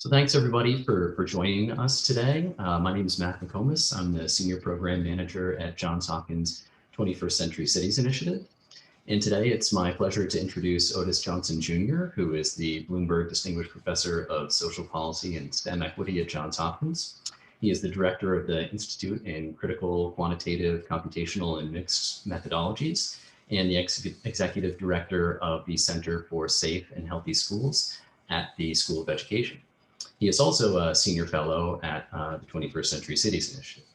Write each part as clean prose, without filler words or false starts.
So thanks everybody for joining us today. My name is Matt McComas. I'm the Senior Program Manager at Johns Hopkins 21st Century Cities Initiative. And today it's my pleasure to introduce Odis Johnson, Jr., who is the Bloomberg Distinguished Professor of Social Policy and STEM Equity at Johns Hopkins. He is the Director of the Institute in Critical, Quantitative, Computational, and Mixed Methodologies, and the Executive Director of the Center for Safe and Healthy Schools at the School of Education. He is also a Senior Fellow at the 21st Century Cities Initiative.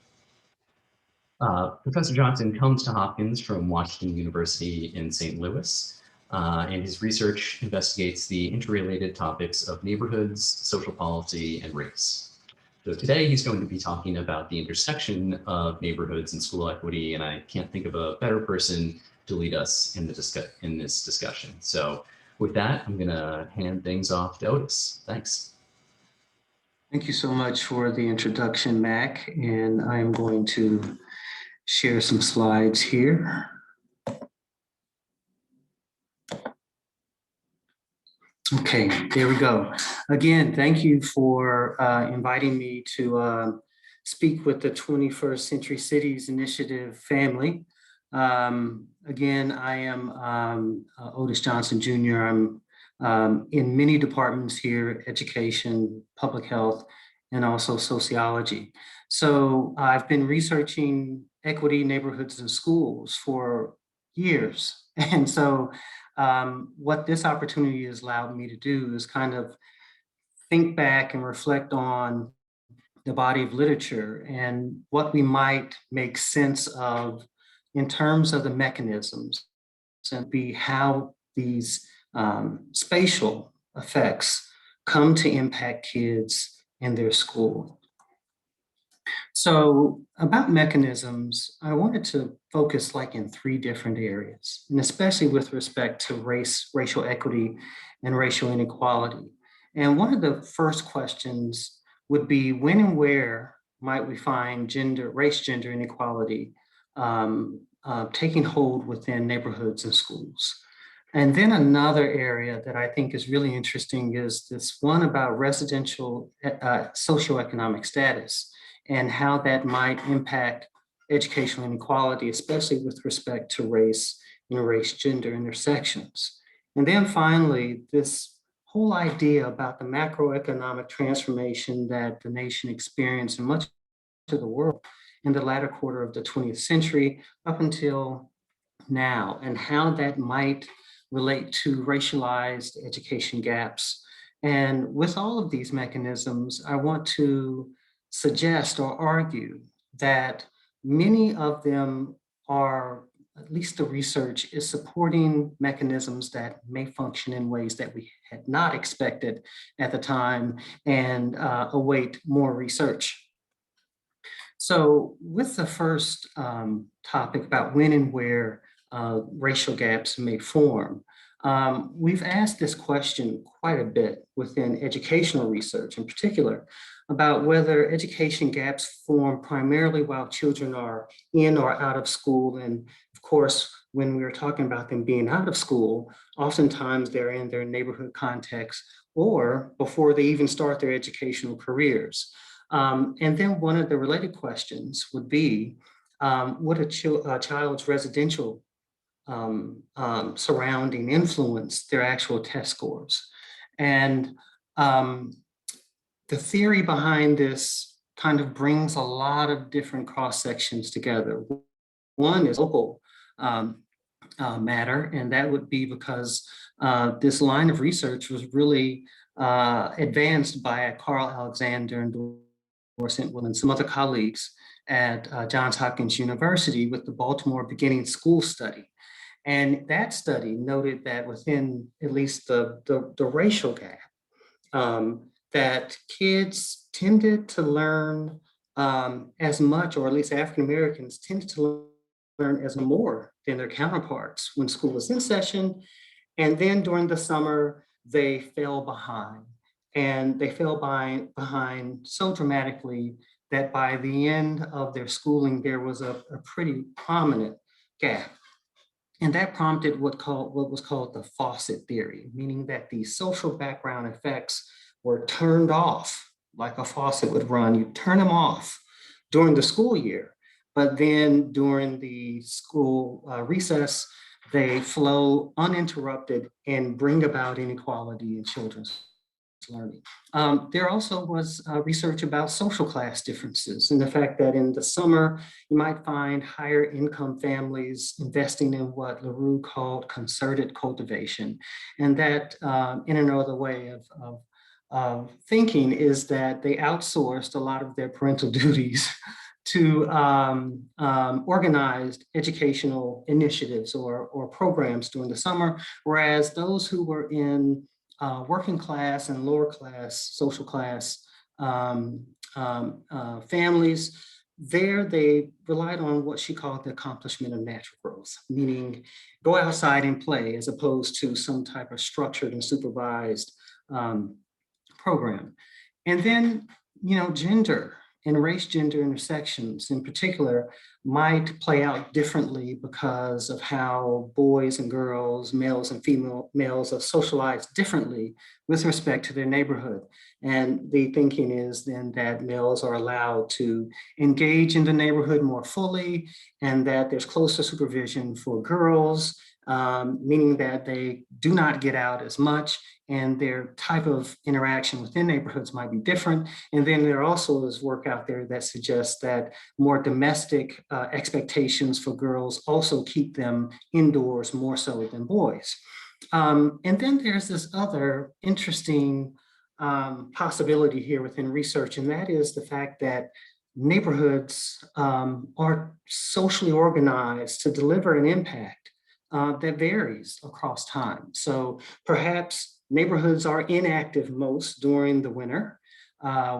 Professor Johnson comes to Hopkins from Washington University in St. Louis, and his research investigates the interrelated topics of neighborhoods, social policy, and race. So today he's going to be talking about the intersection of neighborhoods and school equity, and I can't think of a better person to lead us in this discussion. So with that, I'm going to hand things off to Odis. Thanks. Thank you so much for the introduction, Mac, and I'm going to share some slides here. Okay, there we go. Again, thank you for inviting me to speak with the 21st Century Cities Initiative family. Again, I am Odis Johnson, Jr. I'm in many departments here: education, public health, and also sociology. So I've been researching equity, neighborhoods, and schools for years. And so what this opportunity has allowed me to do is kind of think back and reflect on the body of literature and what we might make sense of in terms of the mechanisms and be how these spatial effects come to impact kids in their school. So about mechanisms, I wanted to focus in 3 different areas, and especially with respect to racial equity and racial inequality. And one of the first questions would be, when and where might we find race-gender inequality taking hold within neighborhoods and schools? And then another area that I think is really interesting is this one about residential socioeconomic status and how that might impact educational inequality, especially with respect to race and race-gender intersections. And then finally, this whole idea about the macroeconomic transformation that the nation experienced in much of the world in the latter quarter of the 20th century up until now, and how that might relate to racialized education gaps. And with all of these mechanisms, I want to suggest or argue that many of them are, at least the research is supporting mechanisms that may function in ways that we had not expected at the time and await more research. So with the first topic about when and where racial gaps may form, we've asked this question quite a bit within educational research in particular about whether education gaps form primarily while children are in or out of school. And of course, when we're talking about them being out of school, oftentimes they're in their neighborhood context or before they even start their educational careers. And then one of the related questions would be, would a child's residential surrounding influence their actual test scores? And the theory behind this kind of brings a lot of different cross sections together. One is local matter, and that would be because this line of research was really advanced by Carl Alexander and Dorset and some other colleagues at Johns Hopkins University with the Baltimore Beginning School Study. And that study noted that within at least the racial gap, that kids tended to learn as much, or at least African Americans tended to learn as more than their counterparts when school was in session. And then during the summer, they fell behind. And they fell behind so dramatically that by the end of their schooling, there was a pretty prominent gap. And that prompted what was called the faucet theory, meaning that the social background effects were turned off like a faucet would run. You turn them off during the school year, but then during the school recess, they flow uninterrupted and bring about inequality in children's learning. There also was research about social class differences and the fact that in the summer, you might find higher income families investing in what LaRue called concerted cultivation. And that in another way of thinking is that they outsourced a lot of their parental duties to organized educational initiatives or programs during the summer, whereas those who were in working class and lower class, social class families, there they relied on what she called the accomplishment of natural growth, meaning go outside and play as opposed to some type of structured and supervised program. And then, gender and race-gender intersections in particular might play out differently because of how boys and girls, males and female males are socialized differently with respect to their neighborhood. And the thinking is then that males are allowed to engage in the neighborhood more fully and that there's closer supervision for girls, meaning that they do not get out as much and their type of interaction within neighborhoods might be different. And then there also is work out there that suggests that more domestic expectations for girls also keep them indoors more so than boys. And then there's this other interesting possibility here within research, and that is the fact that neighborhoods are socially organized to deliver an impact that varies across time. So perhaps neighborhoods are inactive most during the winter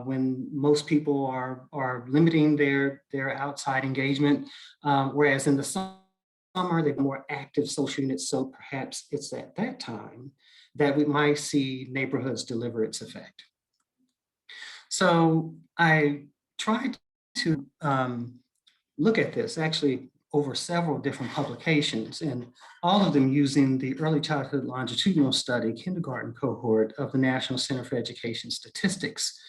when most people are limiting their outside engagement, whereas in the summer, they're more active social units. So perhaps it's at that time that we might see neighborhoods deliver its effect. So I tried to look at this actually over several different publications, and all of them using the early childhood longitudinal study kindergarten cohort of the National Center for Education Statistics.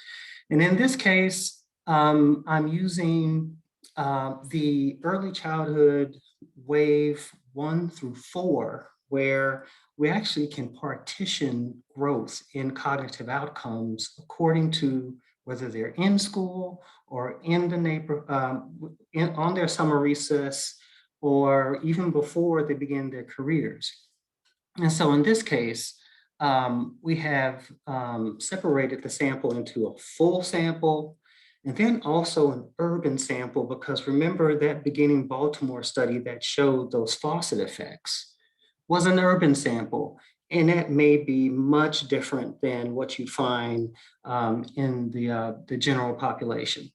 And in this case, I'm using the early childhood wave 1 through 4, where we actually can partition growth in cognitive outcomes according to whether they're in school or in the on their summer recess, or even before they begin their careers. And so in this case, we have separated the sample into a full sample and then also an urban sample, because remember that beginning Baltimore study that showed those faucet effects was an urban sample. And that may be much different than what you'd find in the general population.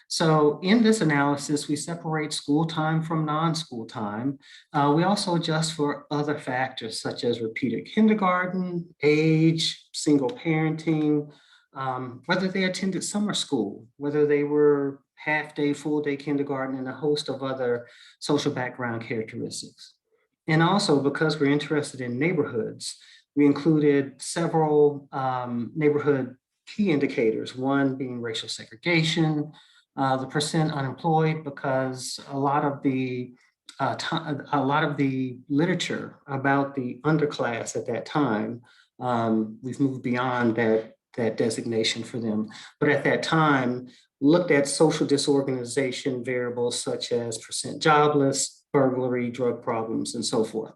So in this analysis, we separate school time from non-school time. We also adjust for other factors such as repeated kindergarten, age, single parenting, whether they attended summer school, whether they were half-day, full-day kindergarten, and a host of other social background characteristics. And also, because we're interested in neighborhoods, we included several neighborhood key indicators, one being racial segregation, the percent unemployed, because a lot of the literature about the underclass at that time, we've moved beyond that designation for them. But at that time, looked at social disorganization variables such as percent jobless, burglary, drug problems, and so forth.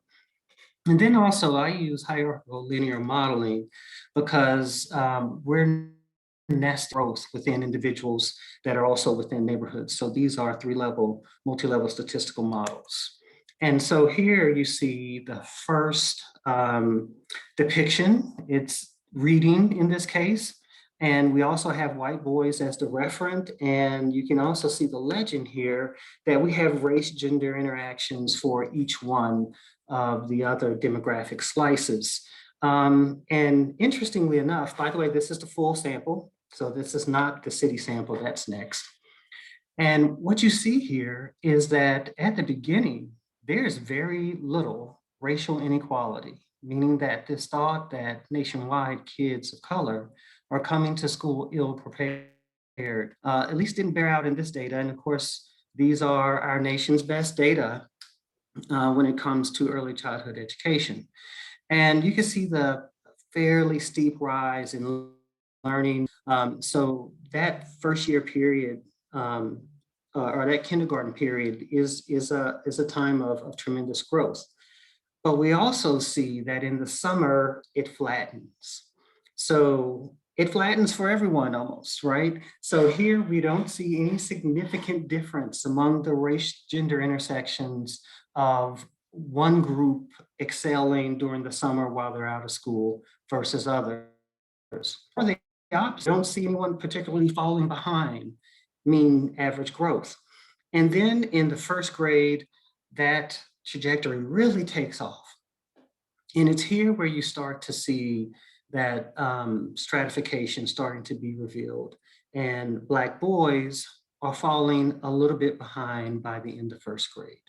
And then also I use hierarchical linear modeling because we're nest growth within individuals that are also within neighborhoods. So these are multi-level statistical models. And so here you see the first depiction. It's reading in this case. And we also have white boys as the referent. And you can also see the legend here that we have race gender interactions for each one of the other demographic slices. And interestingly enough, by the way, this is the full sample. So this is not the city sample, that's next. And what you see here is that at the beginning, there's very little racial inequality, meaning that this thought that nationwide kids of color are coming to school ill prepared, at least didn't bear out in this data. And of course, these are our nation's best data when it comes to early childhood education. And you can see the fairly steep rise in learning. So that first year period or that kindergarten period is a time of tremendous growth. But we also see that in the summer, it flattens. So it flattens for everyone almost, right? So here we don't see any significant difference among the race gender intersections of one group excelling during the summer while they're out of school versus others. Or the opposite, don't see anyone particularly falling behind mean average growth. And then in the first grade, that trajectory really takes off. And it's here where you start to see that stratification starting to be revealed. And Black boys are falling a little bit behind by the end of first grade.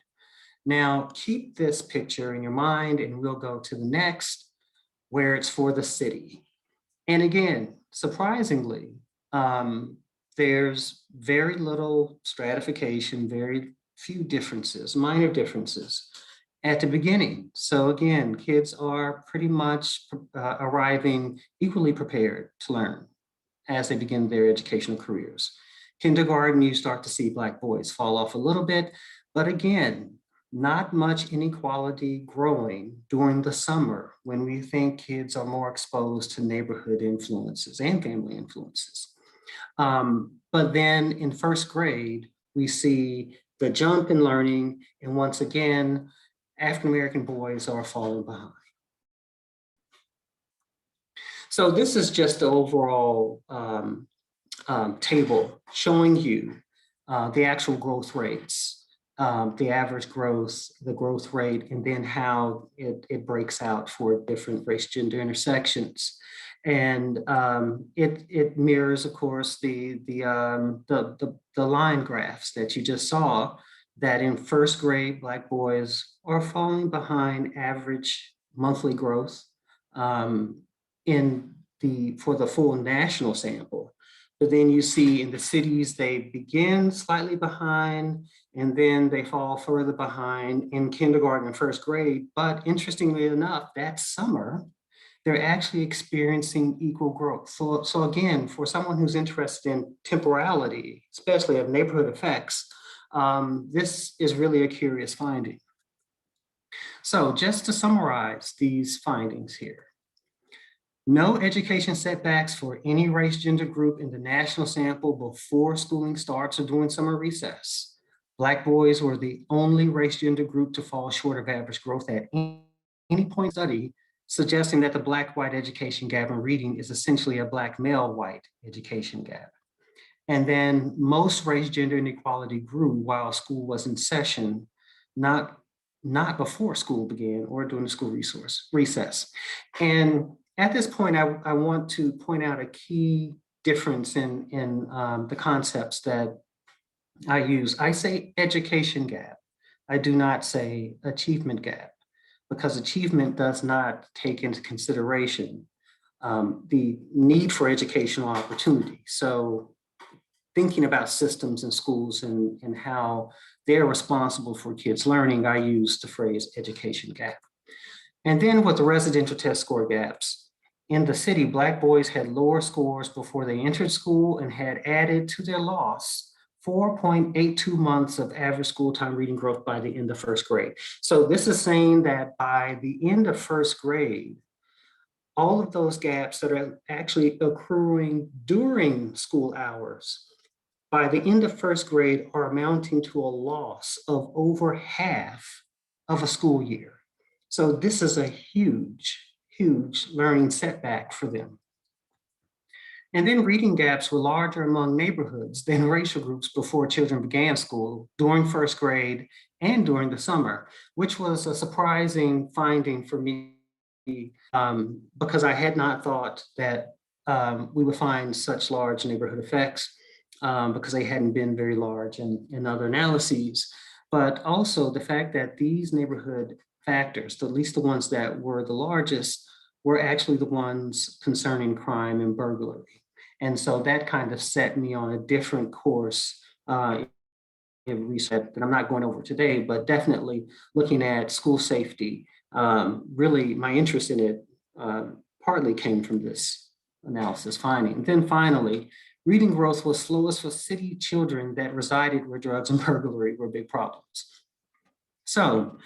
Now, keep this picture in your mind and we'll go to the next, where it's for the city. And again, surprisingly, there's very little stratification, very few differences, minor differences at the beginning. So again, kids are pretty much arriving equally prepared to learn as they begin their educational careers. Kindergarten, you start to see Black boys fall off a little bit, but again, not much inequality growing during the summer when we think kids are more exposed to neighborhood influences and family influences. But then in first grade, we see the jump in learning, and once again, African-American boys are falling behind. So this is just the overall table showing you the actual growth rates, the average growth, the growth rate, and then how it breaks out for different race gender intersections. And it mirrors, of course, the line graphs that you just saw, that in first grade, Black boys are falling behind average monthly growth for the full national sample. But then you see in the cities, they begin slightly behind, and then they fall further behind in kindergarten and first grade. But interestingly enough, that summer, they're actually experiencing equal growth. So again, for someone who's interested in temporality, especially of neighborhood effects, this is really a curious finding. So just to summarize these findings here, no education setbacks for any race gender group in the national sample before schooling starts or during summer recess. Black boys were the only race gender group to fall short of average growth at any point in the study, suggesting that the Black-white education gap in reading is essentially a Black male-white education gap. And then most race gender inequality grew while school was in session, not before school began or during the school recess. And at this point, I want to point out a key difference in the concepts that I use. I say education gap. I do not say achievement gap, because achievement does not take into consideration the need for educational opportunity. So thinking about systems in schools and how they're responsible for kids' learning, I use the phrase education gap. And then with the residential test score gaps, in the city, Black boys had lower scores before they entered school and had added to their loss 4.82 months of average school time reading growth by the end of first grade. So this is saying that by the end of first grade, all of those gaps that are actually accruing during school hours, by the end of first grade are amounting to a loss of over half of a school year. So this is a huge, huge learning setback for them. And then reading gaps were larger among neighborhoods than racial groups before children began school, during first grade and during the summer, which was a surprising finding for me because I had not thought that we would find such large neighborhood effects because they hadn't been very large in other analyses. But also the fact that these neighborhood factors, at least the ones that were the largest, were actually the ones concerning crime and burglary. And so that kind of set me on a different course in research that I'm not going over today, but definitely looking at school safety. Really, my interest in it partly came from this analysis finding. And then finally, reading growth was slowest for city children that resided where drugs and burglary were big problems. So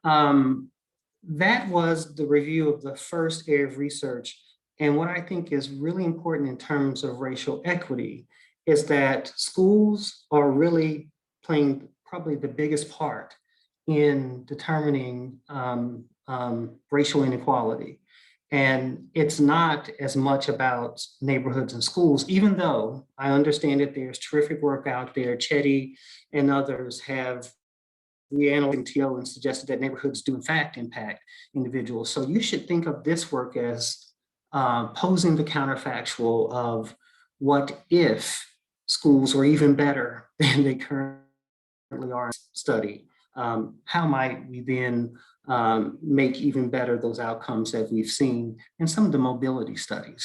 that was the review of the first area of research. And what I think is really important in terms of racial equity is that schools are really playing probably the biggest part in determining racial inequality. And it's not as much about neighborhoods and schools, even though I understand that there's terrific work out there. Chetty and others have reanalyzed TO and suggested that neighborhoods do in fact impact individuals. So you should think of this work as posing the counterfactual of what if schools were even better than they currently are in study. How might we then make even better those outcomes that we've seen in some of the mobility studies?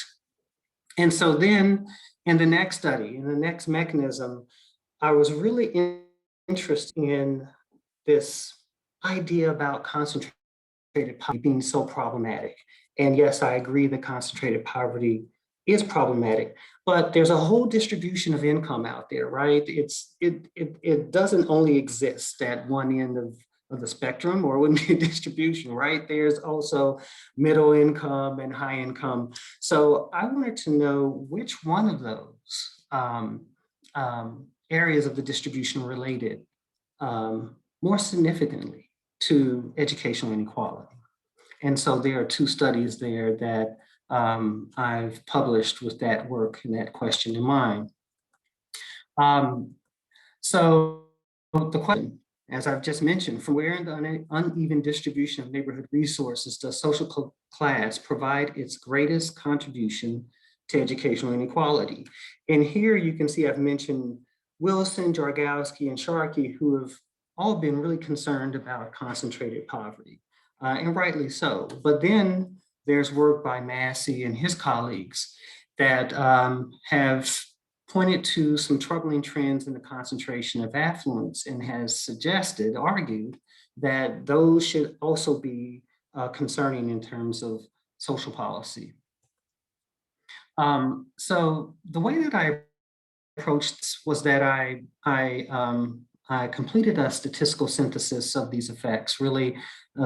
And so then in the next study, in the next mechanism, I was really interested in this idea about concentrated poverty being so problematic. And yes, I agree that concentrated poverty is problematic, but there's a whole distribution of income out there, right? It doesn't only exist at one end of the spectrum, or it wouldn't be a distribution, right? There's also middle income and high income. So I wanted to know which one of those areas of the distribution related more significantly to educational inequality. And so there are two studies there that I've published with that work and that question in mind. So the question, as I've just mentioned, from where in the uneven distribution of neighborhood resources does social class provide its greatest contribution to educational inequality? And here you can see I've mentioned Wilson, Jargowski, and Sharkey, who have all been really concerned about concentrated poverty, and rightly so. But then there's work by Massey and his colleagues that have pointed to some troubling trends in the concentration of affluence and has suggested, argued, that those should also be concerning in terms of social policy. So the way that I approached this was that I completed a statistical synthesis of these effects. Really,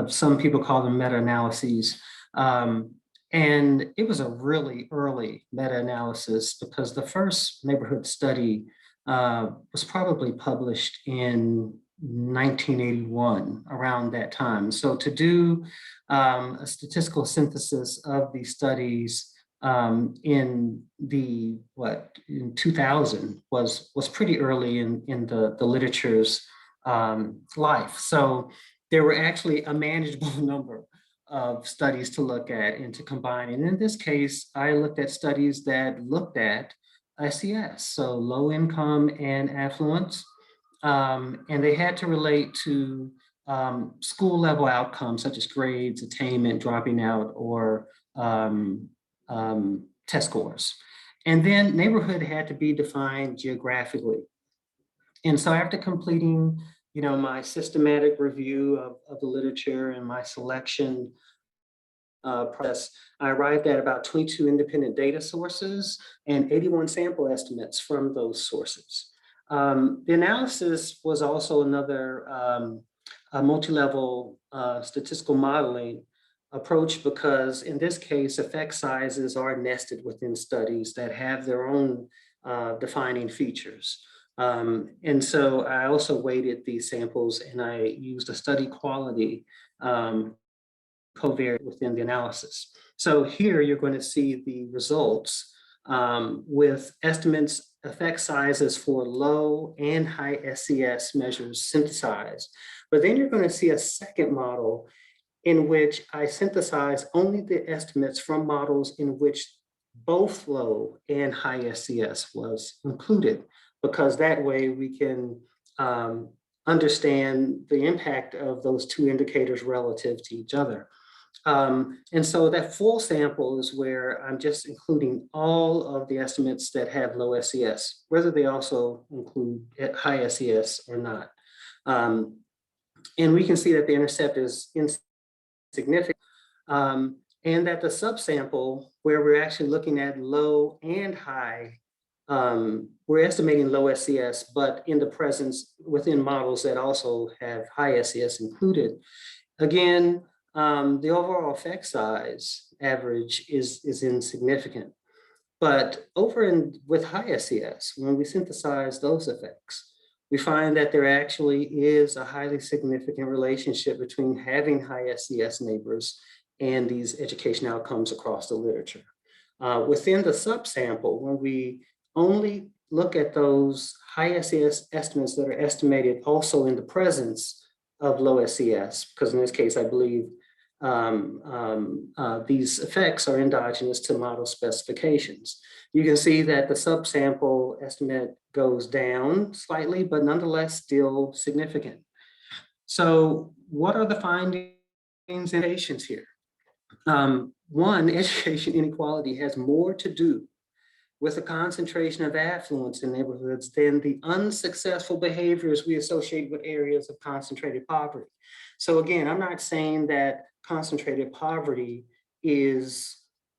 some people call them meta-analyses. And it was a really early meta-analysis because the first neighborhood study was probably published in 1981, around that time. So to do a statistical synthesis of these studies in 2000 was pretty early in the literature's life. So there were actually a manageable number of studies to look at and to combine. And in this case, I looked at studies that looked at ICS, so low income and affluence, and they had to relate to school level outcomes such as grades, attainment, dropping out, or test scores. And then neighborhood had to be defined geographically. And so after completing my systematic review of the literature and my selection process, I arrived at about 22 independent data sources and 81 sample estimates from those sources. The analysis was also another multi-level statistical modeling approach because in this case, effect sizes are nested within studies that have their own defining features. And so I also weighted these samples and I used a study quality covariate within the analysis. So here you're going to see the results with estimates, effect sizes for low and high SCS measures synthesized. But then you're going to see a second model in which I synthesize only the estimates from models in which both low and high SCS was included, because that way we can understand the impact of those two indicators relative to each other. And so that full sample is where I'm just including all of the estimates that have low SES, whether they also include high SES or not. And we can see that the intercept is insignificant, and that the subsample, where we're actually looking at low and high, we're estimating low SES, but in the presence within models that also have high SES included. Again, the overall effect size average is insignificant. But with high SES, when we synthesize those effects, we find that there actually is a highly significant relationship between having high SES neighbors and these education outcomes across the literature. Within the subsample, when we only look at those high SES estimates that are estimated also in the presence of low SES, because in this case, I believe these effects are endogenous to model specifications. You can see that the subsample estimate goes down slightly, but nonetheless still significant. So what are the findings and patients here? One, education inequality has more to do with the concentration of affluence in neighborhoods than the unsuccessful behaviors we associate with areas of concentrated poverty. So again, I'm not saying that concentrated poverty is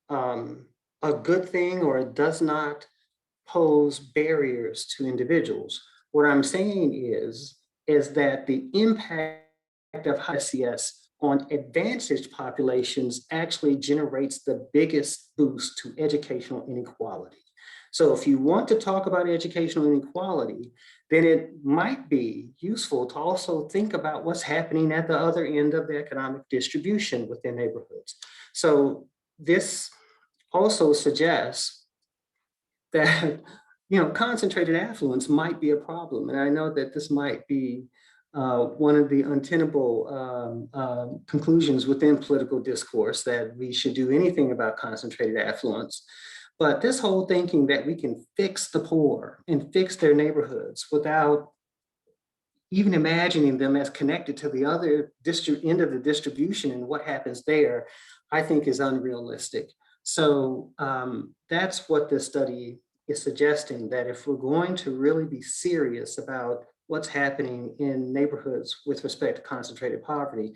a good thing or it does not pose barriers to individuals. What I'm saying is that the impact of high SES on advantaged populations actually generates the biggest boost to educational inequality. So if you want to talk about educational inequality, then it might be useful to also think about what's happening at the other end of the economic distribution within neighborhoods. So this also suggests that concentrated affluence might be a problem. And I know that this might be one of the untenable conclusions within political discourse, that we should do anything about concentrated affluence. But this whole thinking that we can fix the poor and fix their neighborhoods without even imagining them as connected to the other end of the distribution and what happens there, I think is unrealistic. So that's what this study is suggesting, that if we're going to really be serious about what's happening in neighborhoods with respect to concentrated poverty,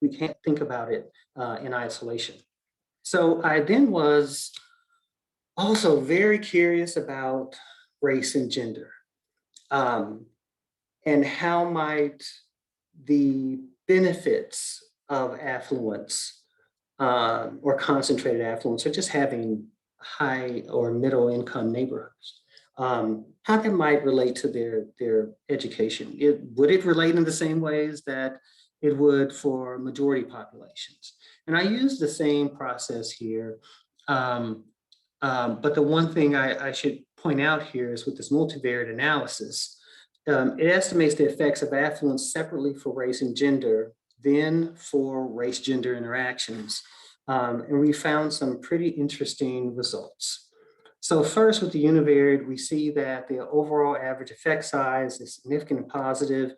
we can't think about it in isolation. So I then was also very curious about race and gender, and how might the benefits of affluence or concentrated affluence, or just having high or middle income neighborhoods, how that might relate to their education. Would it relate in the same ways that it would for majority populations? And I use the same process here. But the one thing I should point out here is with this multivariate analysis, it estimates the effects of affluence separately for race and gender, then for race-gender interactions. And we found some pretty interesting results. So first, with the univariate, we see that the overall average effect size is significant and positive,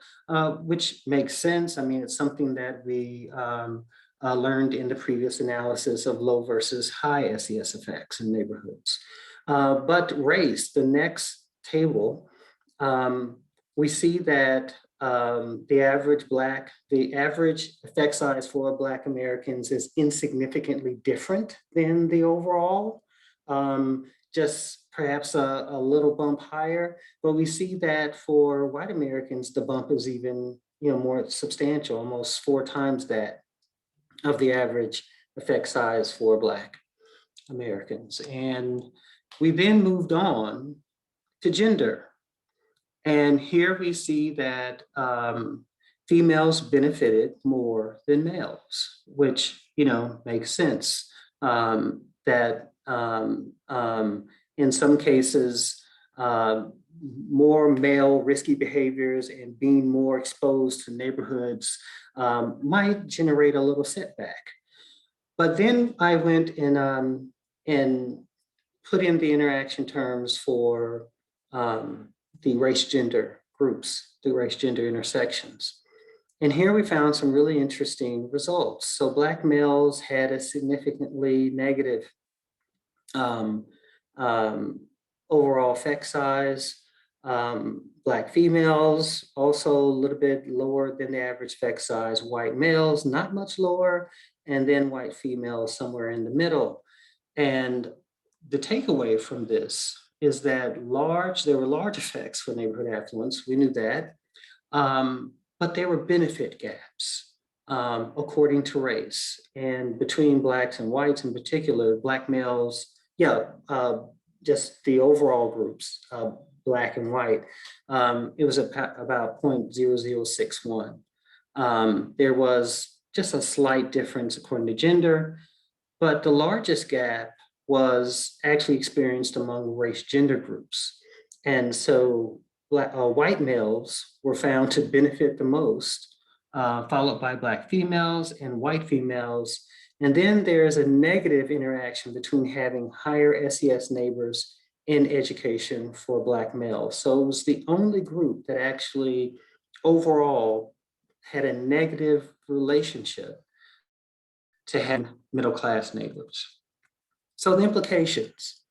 which makes sense. I mean, it's something that we learned in the previous analysis of low versus high SES effects in neighborhoods. But race, the next table, we see that the average effect size for Black Americans is insignificantly different than the overall, just perhaps a little bump higher. But we see that for white Americans, the bump is even more substantial, almost 4 times that of the average effect size for Black Americans. And we then moved on to gender. And here we see that females benefited more than males, which, makes sense. That in some cases, more male risky behaviors and being more exposed to neighborhoods might generate a little setback. But then I went and put in the interaction terms for the race gender groups through race-gender intersections. And here we found some really interesting results. So Black males had a significantly negative um, overall effect size. Black females also a little bit lower than the average effect size. White males not much lower, and then white females somewhere in the middle. And the takeaway from this is that there were large effects for neighborhood affluence. We knew that, but there were benefit gaps according to race, and between Blacks and whites in particular. Black males, just the overall groups, Black and white, it was about 0.0061. There was just a slight difference according to gender, but the largest gap was actually experienced among race gender groups. And so white males were found to benefit the most, followed by Black females and white females. And then there's a negative interaction between having higher SES neighbors in education for Black males. So it was the only group that actually overall had a negative relationship to have middle-class neighbors. So the implications.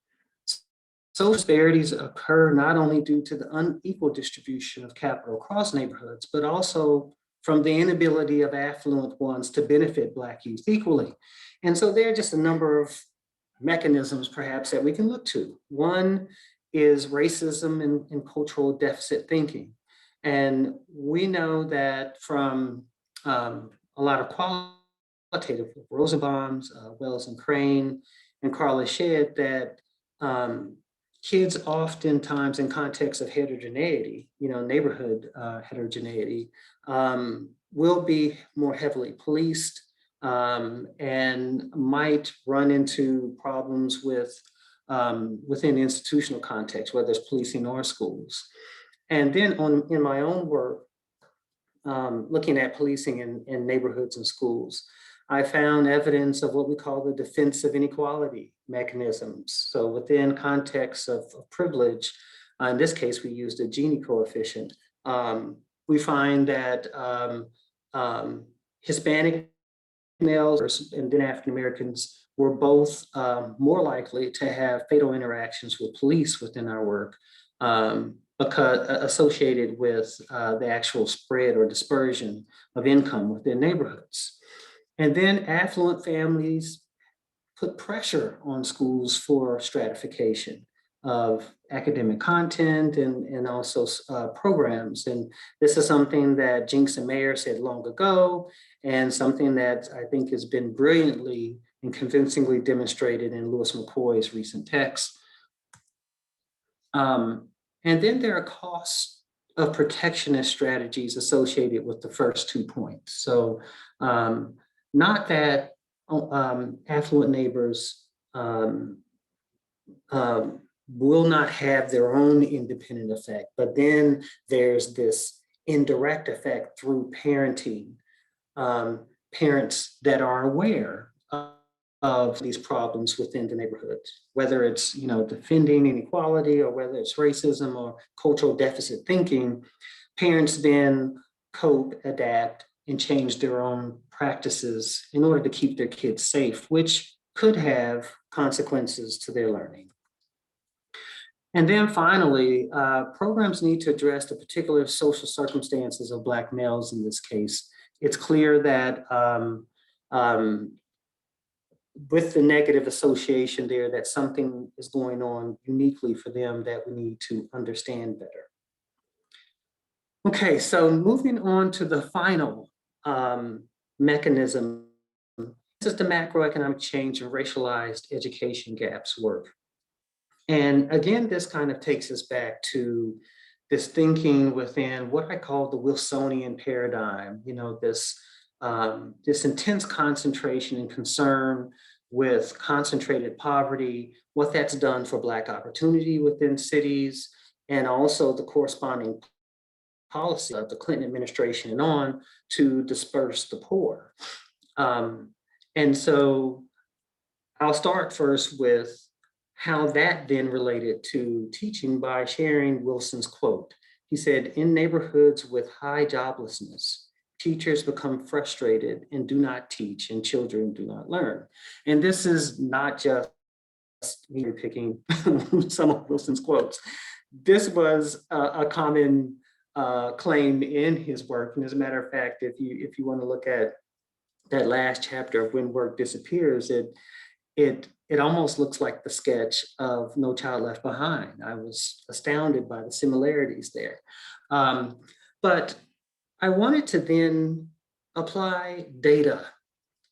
So disparities occur not only due to the unequal distribution of capital across neighborhoods, but also from the inability of affluent ones to benefit Black youth equally. And so there are just a number of mechanisms perhaps that we can look to. One is racism and cultural deficit thinking. And we know that from a lot of qualitative, Rosenbaum's, Wells and Crane, and Carla Shedd, that kids oftentimes in context of heterogeneity, neighborhood heterogeneity, will be more heavily policed and might run into problems with within institutional context, whether it's policing or schools. And then in my own work, looking at policing in neighborhoods and schools, I found evidence of what we call the defensive inequality mechanisms. So within contexts of privilege, in this case, we used a Gini coefficient. We find that Hispanic males and then African Americans were both more likely to have fatal interactions with police within our work, because associated with the actual spread or dispersion of income within neighborhoods. And then affluent families put pressure on schools for stratification of academic content and also programs. And this is something that Jinks and Mayer said long ago, and something that I think has been brilliantly and convincingly demonstrated in Lewis McCoy's recent text. And then there are costs of protectionist strategies associated with the first 2 points. So not that affluent neighbors will not have their own independent effect, but then there's this indirect effect through parenting, parents that are aware of these problems within the neighborhood, whether it's defending inequality or whether it's racism or cultural deficit thinking. Parents then cope, adapt, and change their own practices in order to keep their kids safe, which could have consequences to their learning. And then finally, programs need to address the particular social circumstances of Black males in this case. It's clear that with the negative association there, that something is going on uniquely for them that we need to understand better. Okay, so moving on to the final mechanism. This is the macroeconomic change and racialized education gaps work. And again, this kind of takes us back to this thinking within what I call the Wilsonian paradigm, this intense concentration and concern with concentrated poverty, what that's done for Black opportunity within cities, and also the corresponding policy of the Clinton administration and on to disperse the poor. And so I'll start first with how that then related to teaching by sharing Wilson's quote. He said, in neighborhoods with high joblessness, teachers become frustrated and do not teach, and children do not learn. And this is not just me picking some of Wilson's quotes. This was a common claim in his work. And as a matter of fact, if you want to look at that last chapter of When Work Disappears, it almost looks like the sketch of No Child Left Behind. I was astounded by the similarities there. But I wanted to then apply data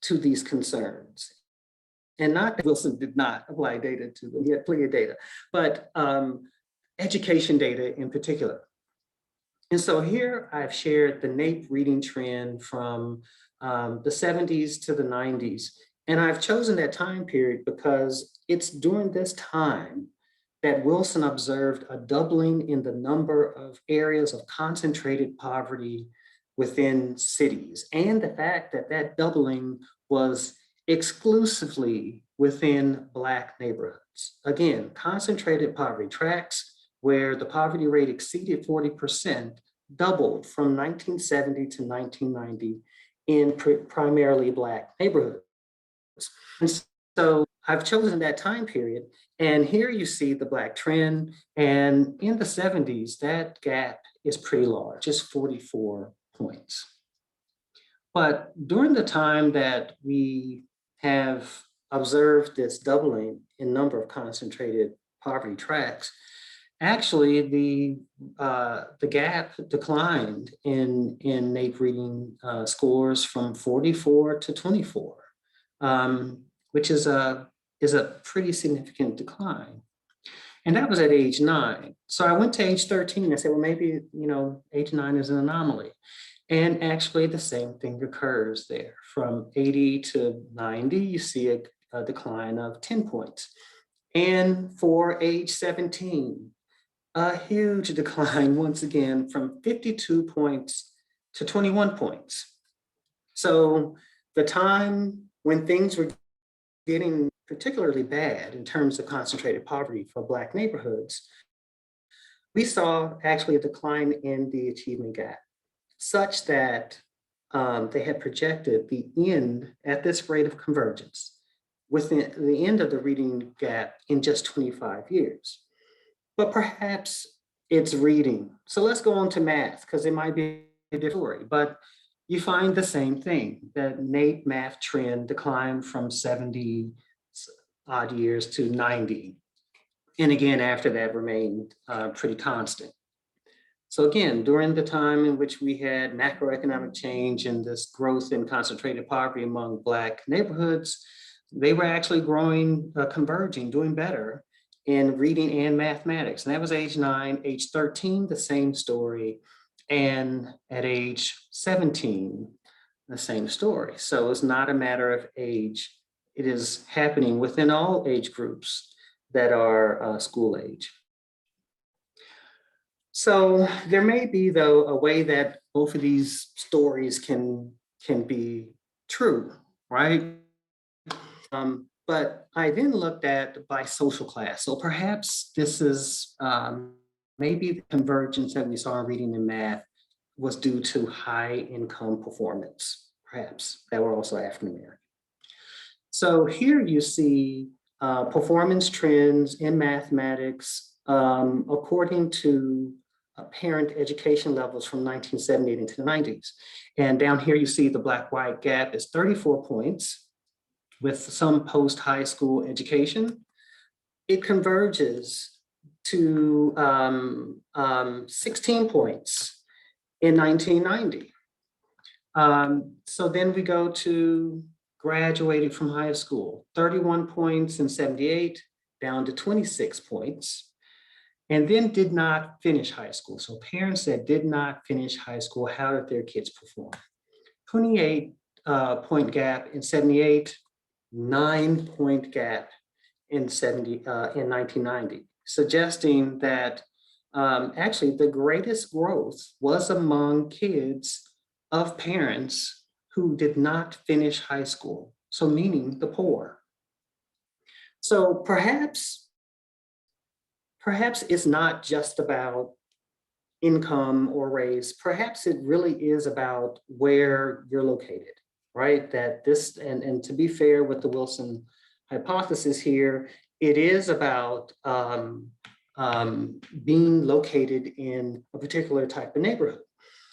to these concerns. And not that Wilson did not apply data to them, he had plenty of data, but education data in particular. And so here I've shared the NAEP reading trend from the 70s to the 90s. And I've chosen that time period because it's during this time that Wilson observed a doubling in the number of areas of concentrated poverty within cities, and the fact that that doubling was exclusively within Black neighborhoods. Again, concentrated poverty tracts where the poverty rate exceeded 40% doubled from 1970 to 1990 in primarily Black neighborhoods. And so I've chosen that time period, and here you see the Black trend, and in the 70s, that gap is pretty large, it's 44 points. But during the time that we have observed this doubling in number of concentrated poverty tracts, actually the gap declined in NAEP reading scores from 44 to 24, which is a pretty significant decline. And that was at age 9. So I went to age 13 and said, well, maybe, age 9 is an anomaly. And actually the same thing occurs there. From 80 to 90, you see a decline of 10 points. And for age 17, a huge decline once again from 52 points to 21 points. So the time when things were getting particularly bad in terms of concentrated poverty for Black neighborhoods, we saw actually a decline in the achievement gap, such that they had projected the end at this rate of convergence within the end of the reading gap in just 25 years. But perhaps it's reading. So let's go on to math, because it might be a different story, but you find the same thing, that NAEP math trend declined from 70 odd years to 90. And again, after that remained pretty constant. So again, during the time in which we had macroeconomic change and this growth in concentrated poverty among Black neighborhoods, they were actually growing, converging, doing better in reading and mathematics. And that was age 9, age 13, the same story. And at age 17, the same story. So it's not a matter of age. It is happening within all age groups that are school age. So there may be, though, a way that both of these stories can be true, right? But I then looked at by social class. So perhaps this is maybe the convergence that we saw in reading and math was due to high income performance, perhaps, that were also African American. So here you see performance trends in mathematics according to parent education levels from 1970 into the 90s. And down here you see the Black-white gap is 34 points with some post-high school education. It converges to 16 points in 1990. So then we go to graduating from high school, 31 points in 78, down to 26 points, and then did not finish high school. So parents that did not finish high school, how did their kids perform? 28 point gap in 78, 9-point gap in 1990, suggesting that actually the greatest growth was among kids of parents who did not finish high school, so meaning the poor. So perhaps it's not just about income or race. Perhaps it really is about where you're located, right? That this, and to be fair with the Wilson hypothesis here, it is about being located in a particular type of neighborhood.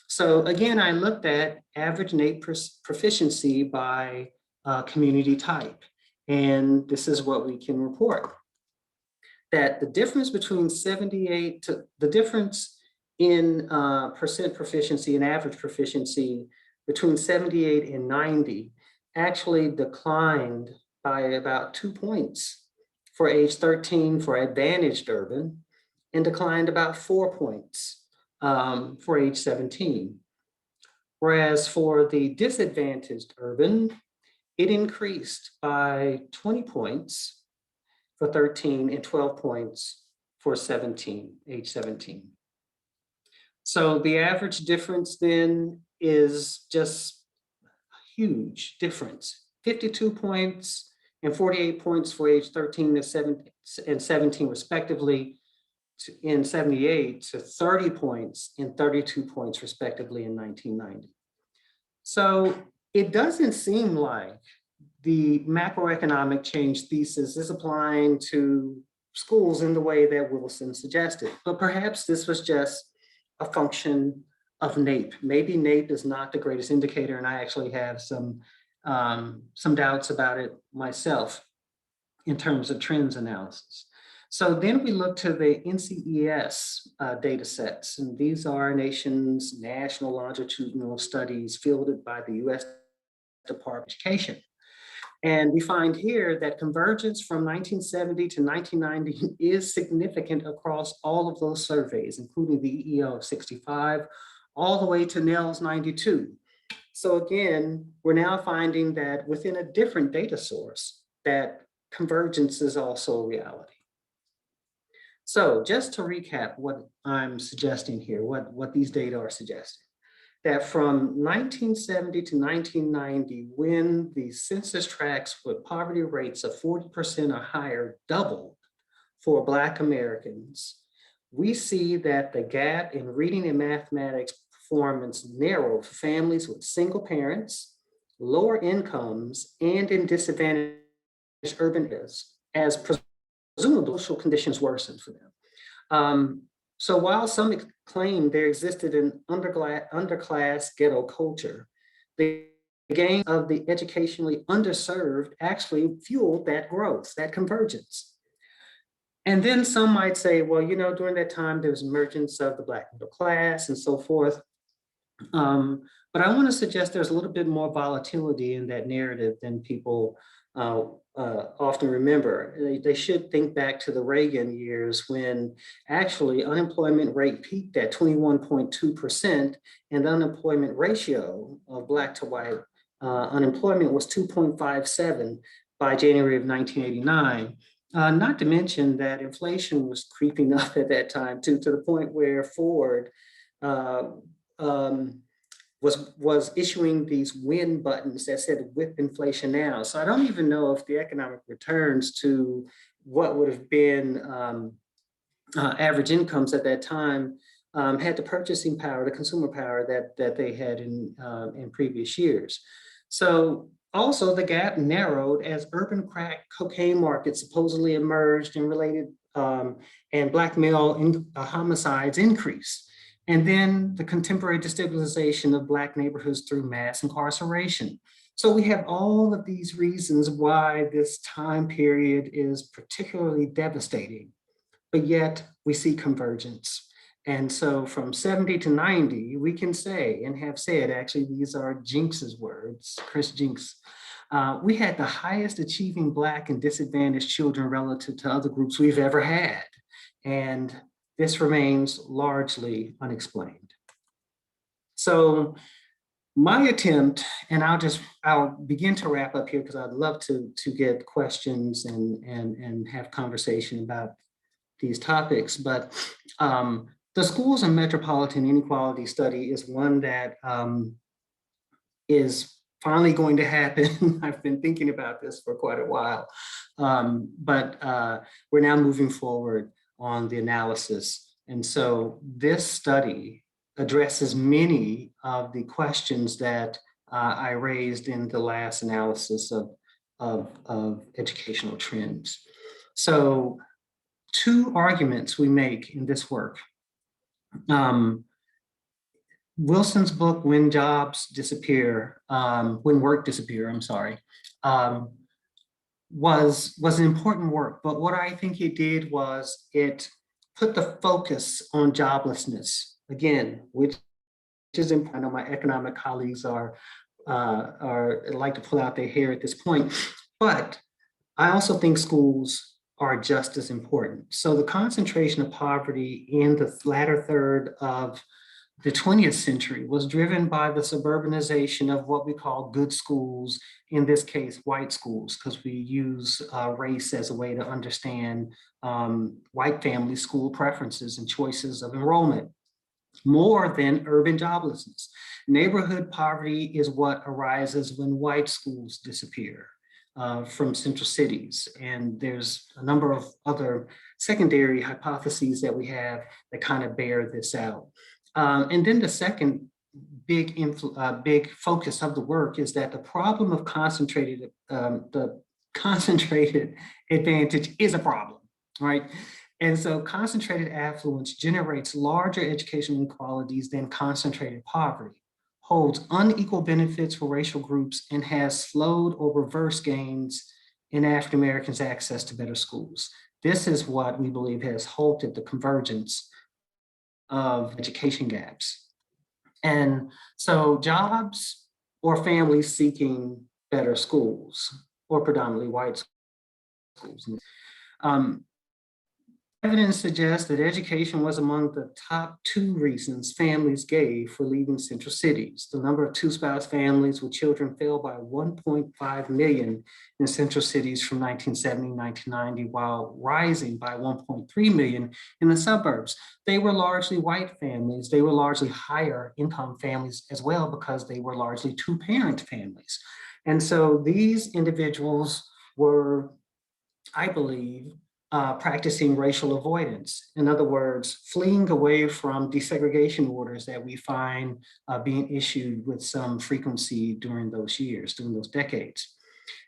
So again, I looked at average NAEP proficiency by community type. And this is what we can report. That the difference between 78 to the difference in percent proficiency and average proficiency between 78 and 90 actually declined by about 2 points for age 13 for advantaged urban, and declined about 4 points for age 17. Whereas for the disadvantaged urban, it increased by 20 points for 13 and 12 points for 17, age 17. So the average difference then is just a huge difference, 52 points and 48 points for age 13 and 17 respectively in 78 to 30 points and 32 points respectively in 1990. So it doesn't seem like the macroeconomic change thesis is applying to schools in the way that Wilson suggested, but perhaps this was just a function of NAEP. Maybe NAEP is not the greatest indicator, and I actually have some doubts about it myself in terms of trends analysis. So then we look to the NCES data sets, and these are our nation's national longitudinal studies fielded by the US Department of Education. And we find here that convergence from 1970 to 1990 is significant across all of those surveys, including the EEO of 65, all the way to NELS 92. So again, we're now finding that within a different data source, that convergence is also a reality. So just to recap what I'm suggesting here, what these data are suggesting, that from 1970 to 1990, when the census tracts with poverty rates of 40% or higher doubled for Black Americans, we see that the gap in reading and mathematics performance narrowed for families with single parents, lower incomes, and in disadvantaged urban areas, as presumably social conditions worsened for them. So while some claim there existed an underclass ghetto culture, the gain of the educationally underserved actually fueled that growth, that convergence. And then some might say, well, you know, during that time, there was emergence of the Black middle class and so forth. But I want to suggest there's a little bit more volatility in that narrative than people often remember. They should think back to the Reagan years when actually unemployment rate peaked at 21.2%, and the unemployment ratio of Black to white unemployment was 2.57 by January of 1989. Not to mention that inflation was creeping up at that time too, to the point where Ford was issuing these win buttons that said whip inflation now. So I don't even know if the economic returns to what would have been average incomes at that time had the purchasing power, the consumer power that they had in previous years. So also the gap narrowed as urban crack cocaine markets supposedly emerged and related and Black male homicides increased. And then the contemporary destabilization of Black neighborhoods through mass incarceration. So we have all of these reasons why this time period is particularly devastating, but yet we see convergence. And so from 70 to 90, we can say and have said, actually, these are Jinx's words, Chris Jinx. We had the highest achieving Black and disadvantaged children relative to other groups we've ever had. And this remains largely unexplained. So my attempt, and I'll begin to wrap up here because I'd love to get questions and have conversation about these topics, but the Schools and Metropolitan Inequality Study is one that is finally going to happen. I've been thinking about this for quite a while, but we're now moving forward on the analysis And so this study addresses many of the questions that I raised in the last analysis of educational trends. So two arguments we make in this work. Wilson's book, When Work Disappear, was an important work, but what I think it did was it put the focus on joblessness, again, which is important. I know my economic colleagues are like to pull out their hair at this point, but I also think schools are just as important. So the concentration of poverty in the latter third of the 20th century was driven by the suburbanization of what we call good schools, in this case, white schools, because we use race as a way to understand white family school preferences and choices of enrollment, more than urban joblessness. Neighborhood poverty is what arises when white schools disappear from central cities. And there's a number of other secondary hypotheses that we have that kind of bear this out. And then the second big focus of the work is that the problem of the concentrated advantage is a problem, right? And so concentrated affluence generates larger educational inequalities than concentrated poverty, holds unequal benefits for racial groups, and has slowed or reversed gains in African Americans' access to better schools. This is what we believe has halted the convergence of education gaps. And so jobs or families seeking better schools, or predominantly white schools. Evidence suggests that education was among the top two reasons families gave for leaving central cities. The number of two-spouse families with children fell by 1.5 million in central cities from 1970 to 1990, while rising by 1.3 million in the suburbs. They were largely white families. They were largely higher income families as well, because they were largely two-parent families. And so these individuals were, I believe, practicing racial avoidance. In other words, fleeing away from desegregation orders that we find being issued with some frequency during those years, during those decades.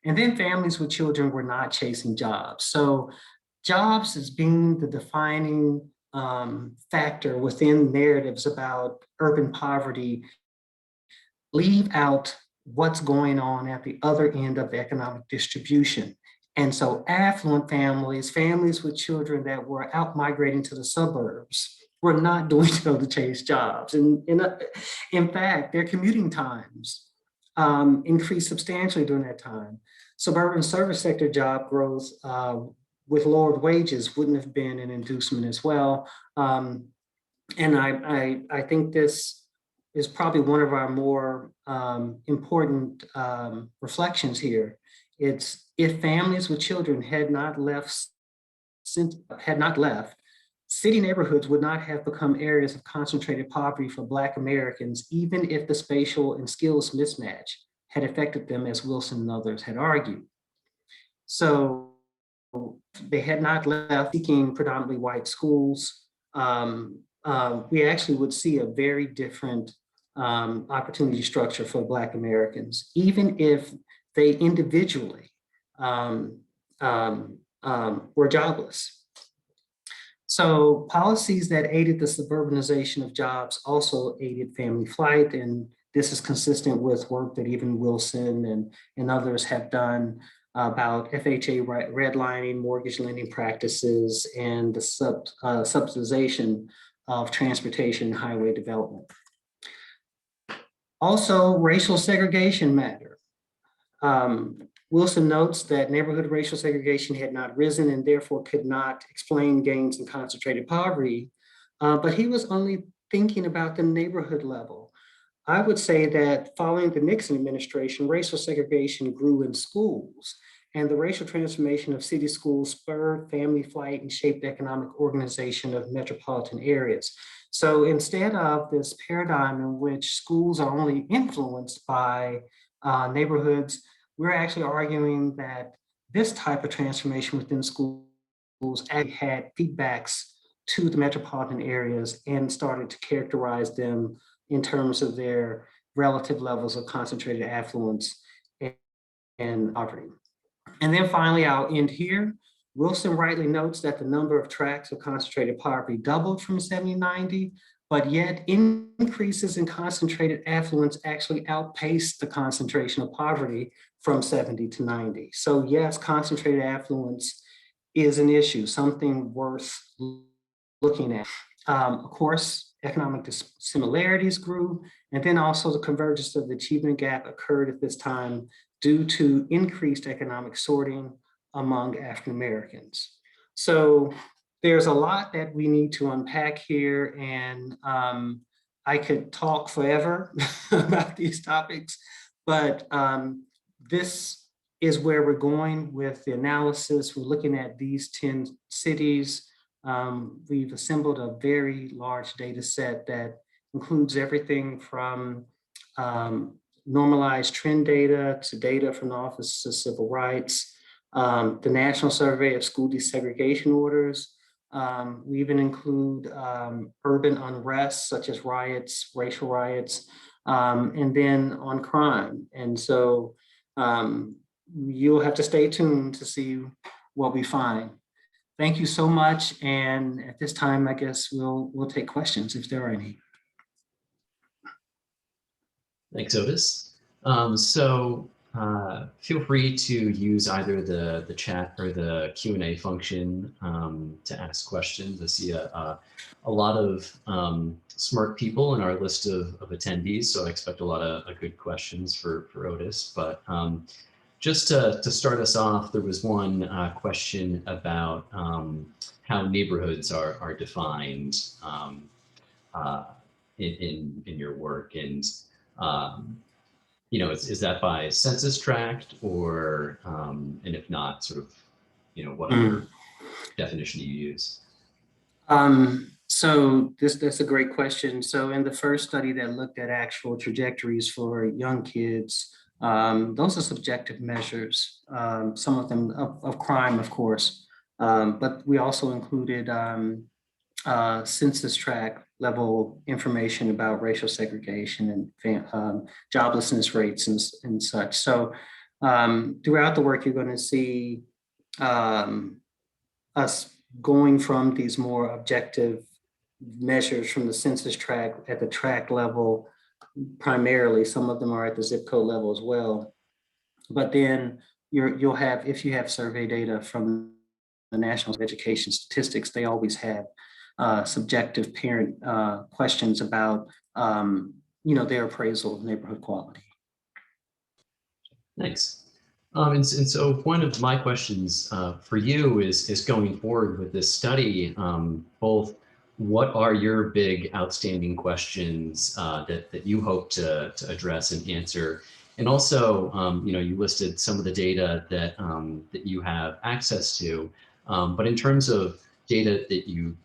And then families with children were not chasing jobs. So jobs as being the defining factor within narratives about urban poverty leave out what's going on at the other end of the economic distribution. And so affluent families, families with children that were out migrating to the suburbs, were not doing so to chase jobs. And in fact, their commuting times increased substantially during that time. Suburban service sector job growth with lowered wages wouldn't have been an inducement as well. And I think this is probably one of our more important reflections here. It's if families with children had not left, city neighborhoods would not have become areas of concentrated poverty for Black Americans, even if the spatial and skills mismatch had affected them, as Wilson and others had argued. So they had not left seeking predominantly white schools. We actually would see a very different opportunity structure for Black Americans, even if they individually were jobless. So policies that aided the suburbanization of jobs also aided family flight, and this is consistent with work that even Wilson and others have done about FHA redlining, mortgage lending practices, and the subsidization of transportation and highway development. Also, racial segregation mattered. Wilson notes that neighborhood racial segregation had not risen and therefore could not explain gains in concentrated poverty, but he was only thinking about the neighborhood level. I would say that following the Nixon administration, racial segregation grew in schools, and the racial transformation of city schools spurred family flight and shaped economic organization of metropolitan areas. So instead of this paradigm in which schools are only influenced by neighborhoods, we're actually arguing that this type of transformation within schools actually had feedbacks to the metropolitan areas and started to characterize them in terms of their relative levels of concentrated affluence and poverty. And then finally, I'll end here. Wilson rightly notes that the number of tracts of concentrated poverty doubled from 70 to 90, but yet increases in concentrated affluence actually outpaced the concentration of poverty from 70 to 90. So yes, concentrated affluence is an issue, something worth looking at. Of course, economic similarities grew, and then also the convergence of the achievement gap occurred at this time due to increased economic sorting among African Americans. So there's a lot that we need to unpack here, and I could talk forever about these topics, but this is where we're going with the analysis. We're looking at these 10 cities. We've assembled a very large data set that includes everything from normalized trend data to data from the Office of Civil Rights, the National Survey of School Desegregation Orders. We even include urban unrest, such as riots, racial riots, and then on crime. And so you'll have to stay tuned to see what we find. Thank you so much. And at this time, I guess we'll take questions if there are any. Thanks, Otis. Feel free to use either the chat or the Q&A function to ask questions. I see a lot of smart people in our list of attendees, so I expect a lot of good questions for Otis. But just to start us off, there was one question about how neighborhoods are defined in your work, and is that by census tract, or and if not, sort of, what other definition do you use? So that's a great question. So in the first study that looked at actual trajectories for young kids, those are subjective measures, some of them of crime, of course, but we also included census tract level information about racial segregation and joblessness rates and such. So throughout the work, you're going to see us going from these more objective measures from the census tract at the tract level primarily. Some of them are at the zip code level as well. But then you'll have, if you have survey data from the National Education Statistics, they always have subjective parent questions about their appraisal of neighborhood quality. Thanks. And so one of my questions for you is going forward with this study, both what are your big outstanding questions that you hope to address and answer, and also you listed some of the data that you have access to, but in terms of data that you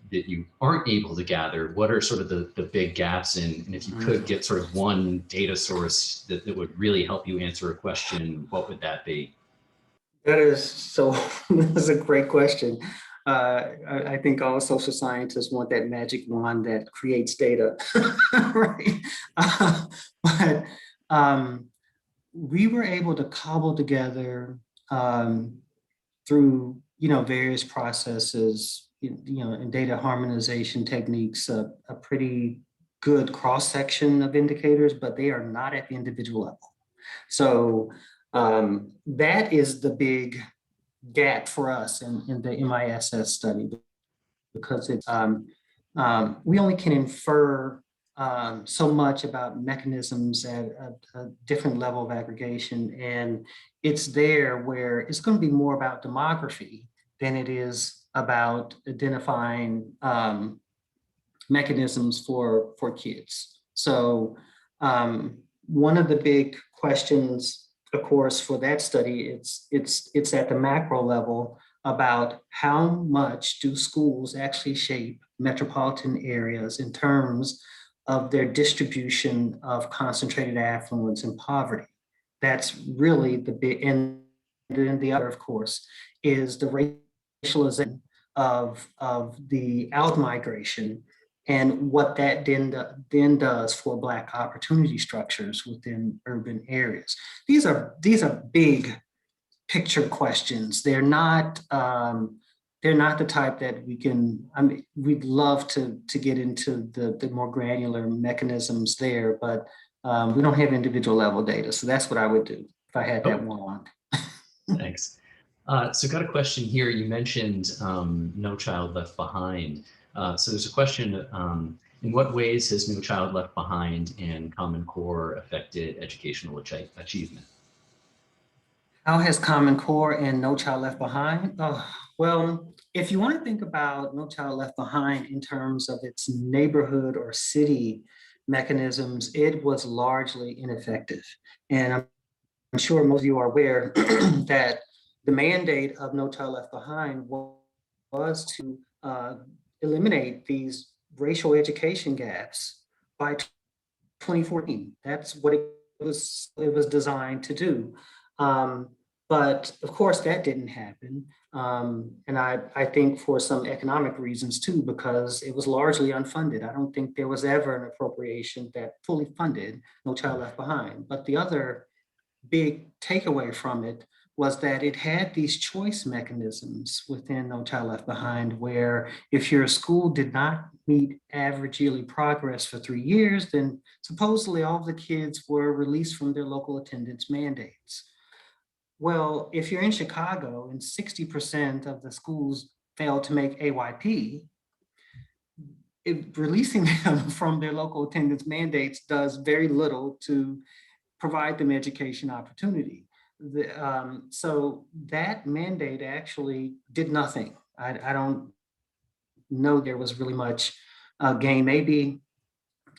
aren't able to gather, what are sort of the big gaps in, and if you could get sort of one data source that would really help you answer a question, what would that be? That's a great question. I think all social scientists want that magic wand that creates data, right? But we were able to cobble together through various processes, and data harmonization techniques, a pretty good cross-section of indicators, but they are not at the individual level. So that is the big gap for us in the MISS study, because it's we only can infer so much about mechanisms at a different level of aggregation, and it's there where it's going to be more about demography than it is about identifying mechanisms for kids. So one of the big questions, of course, for that study, it's at the macro level about how much do schools actually shape metropolitan areas in terms of their distribution of concentrated affluence and poverty. That's really the big, and then the other, of course, is the racialization of the out-migration and what that then does for Black opportunity structures within urban areas. These are big picture questions. They're not the type that we can, I mean, we'd love to get into the more granular mechanisms there, but we don't have individual level data. So that's what I would do if I had that wand. Thanks. So got a question here. You mentioned No Child Left Behind. So there's a question, in what ways has No Child Left Behind and Common Core affected educational achievement? How has Common Core and No Child Left Behind? Oh, well, if you want to think about No Child Left Behind in terms of its neighborhood or city mechanisms, it was largely ineffective. And I'm sure most of you are aware that the mandate of No Child Left Behind was to eliminate these racial education gaps by 2014. That's what it was designed to do. But of course, that didn't happen. And I think for some economic reasons too, because it was largely unfunded. I don't think there was ever an appropriation that fully funded No Child Left Behind. But the other big takeaway from it was that it had these choice mechanisms within No Child Left Behind, where if your school did not meet average yearly progress for 3 years, then supposedly all of the kids were released from their local attendance mandates. Well, if you're in Chicago and 60% of the schools fail to make AYP, releasing them from their local attendance mandates does very little to provide them education opportunity. So that mandate actually did nothing. I don't know there was really much gain. Maybe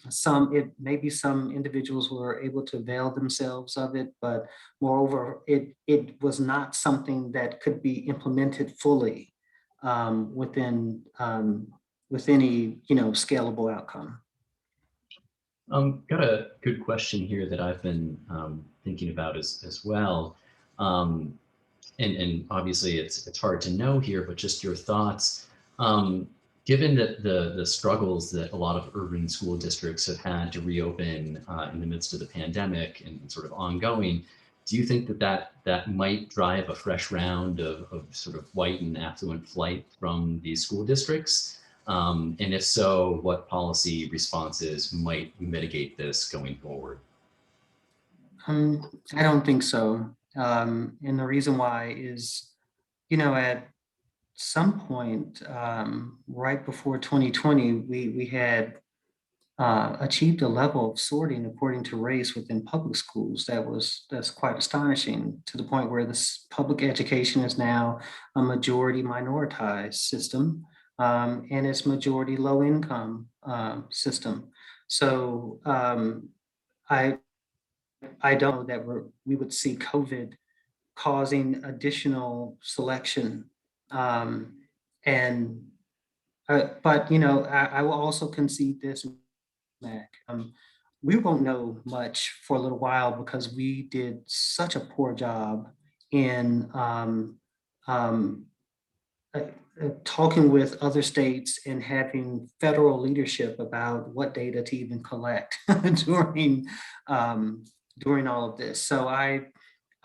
some individuals were able to avail themselves of it, but moreover, it was not something that could be implemented fully with any scalable outcome. Got a good question here that I've been thinking about as well. And obviously it's hard to know here, but just your thoughts. Given that the struggles that a lot of urban school districts have had to reopen in the midst of the pandemic and sort of ongoing, do you think that might drive a fresh round of sort of white and affluent flight from these school districts? And if so, what policy responses might mitigate this going forward? I don't think so. And the reason why is, at some point right before 2020, we had achieved a level of sorting according to race within public schools that's quite astonishing, to the point where this public education is now a majority minoritized system, and it's majority low income system. So I don't know that we would see COVID causing additional selection. Um, and but I will also concede this, Mac. We won't know much for a little while because we did such a poor job in um, talking with other states and having federal leadership about what data to even collect during during all of this. So I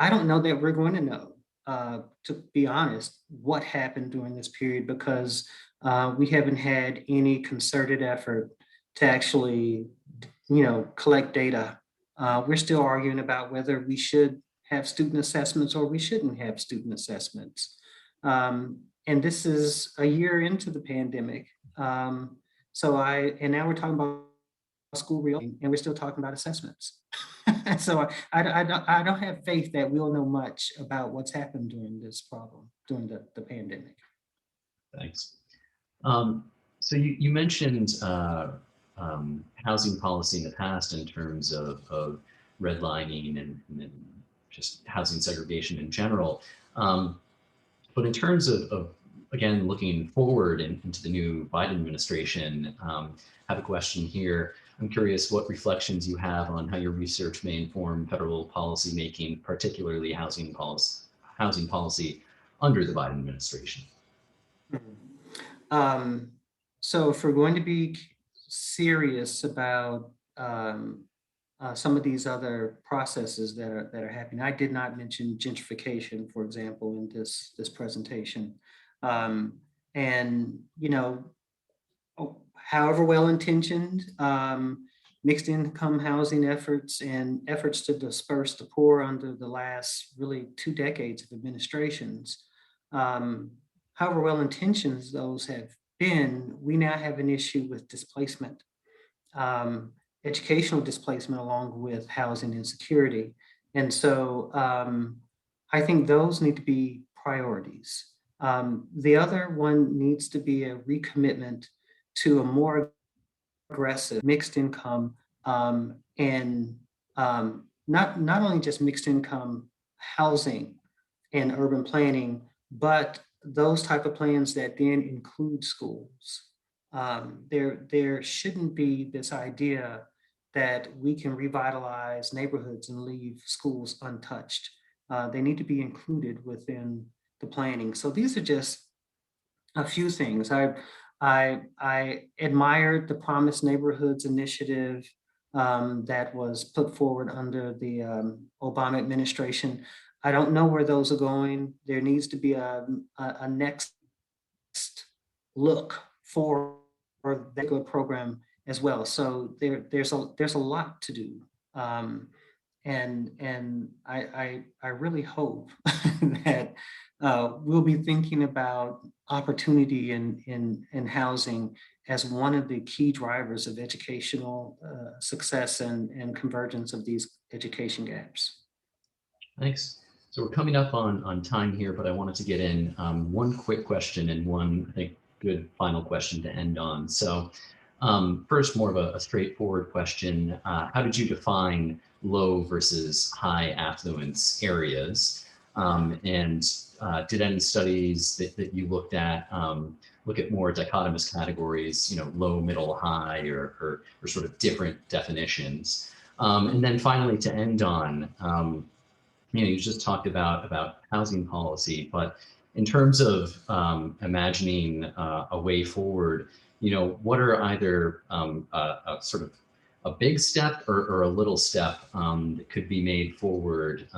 don't know that we're going to know, to be honest, what happened during this period, because we haven't had any concerted effort to actually, collect data. We're still arguing about whether we should have student assessments or we shouldn't have student assessments. And this is a year into the pandemic. And now we're talking about school reopening and we're still talking about assessments. So I don't have faith that we'll know much about what's happened during this problem, during the pandemic. Thanks. So you mentioned housing policy in the past in terms of redlining and just housing segregation in general. But in terms of again, looking forward into the new Biden administration, I have a question here. I'm curious what reflections you have on how your research may inform federal policy making, particularly housing policy under the Biden administration. So if we're going to be serious about some of these other processes that are happening, I did not mention gentrification, for example, in this presentation. Um, and however well-intentioned, mixed income housing efforts and efforts to disperse the poor under the last really 2 decades of administrations, however well-intentioned those have been, we now have an issue with displacement, um, educational displacement, along with housing insecurity. And so I think those need to be priorities. The other one needs to be a recommitment to a more aggressive mixed income, and not only just mixed income housing and urban planning, but those type of plans that then include schools. There shouldn't be this idea that we can revitalize neighborhoods and leave schools untouched. They need to be included within the planning. So these are just a few things. I admired the Promised Neighborhoods initiative that was put forward under the Obama administration. I don't know where those are going. There needs to be a next look for that good program as well. So there's a lot to do. Um, and I really hope that we'll be thinking about opportunity in housing as one of the key drivers of educational success and convergence of these education gaps. Thanks. So we're coming up on time here, but I wanted to get in one quick question and one, I think, good final question to end on. So first, more of a straightforward question. How did you define low versus high affluence areas? And did any studies that you looked at look at more dichotomous categories, low, middle, high, or sort of different definitions? And then finally, to end on, you just talked about housing policy, but in terms of imagining a way forward, what are either a sort of a big step or a little step that could be made forward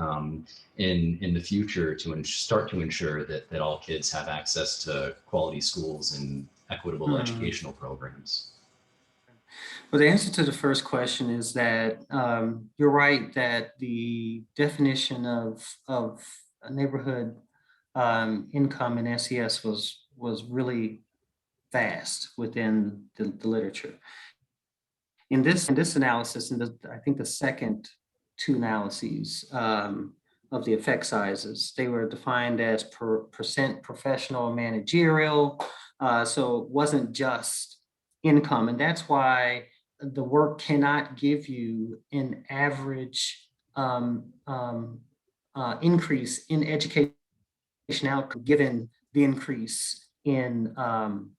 in the future to start to ensure that all kids have access to quality schools and equitable educational programs? Well, the answer to the first question is that you're right that the definition of a neighborhood income in SES was really vast within the literature. In this analysis, I think the second two analyses of the effect sizes, they were defined as percent professional managerial. So it wasn't just income. And that's why the work cannot give you an average increase in education outcome given the increase in,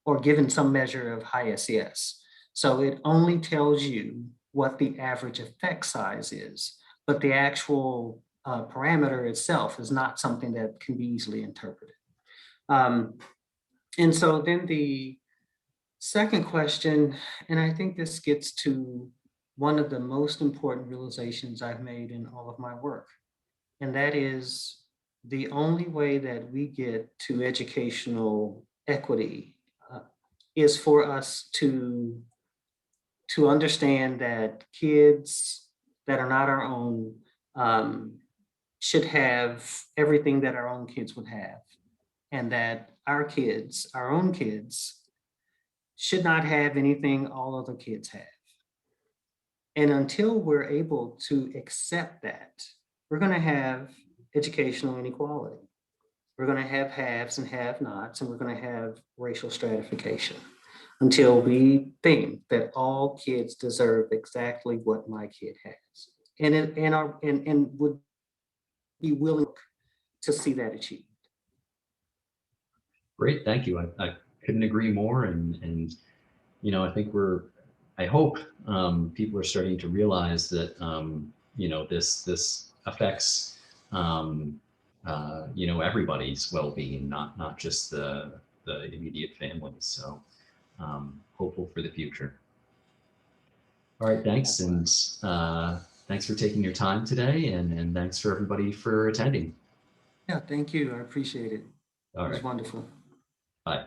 or given some measure of high SES. So it only tells you what the average effect size is, but the actual parameter itself is not something that can be easily interpreted. And so then the second question, and I think this gets to one of the most important realizations I've made in all of my work, and that is the only way that we get to educational equity is for us to understand that kids that are not our own should have everything that our own kids would have, and that our kids, our own kids, should not have anything all other kids have. And until we're able to accept that, we're going to have educational inequality. We're going to have haves and have-nots, and we're going to have racial stratification until we think that all kids deserve exactly what my kid has, and would be willing to see that achieved. Great, thank you. I couldn't agree more, and I think I hope people are starting to realize that this affects everybody's well-being, not just the the immediate families. So hopeful for the future. All right, thanks. And thanks for taking your time today, and thanks for everybody for attending. Yeah, thank you. I appreciate it. All It was right. wonderful. Bye.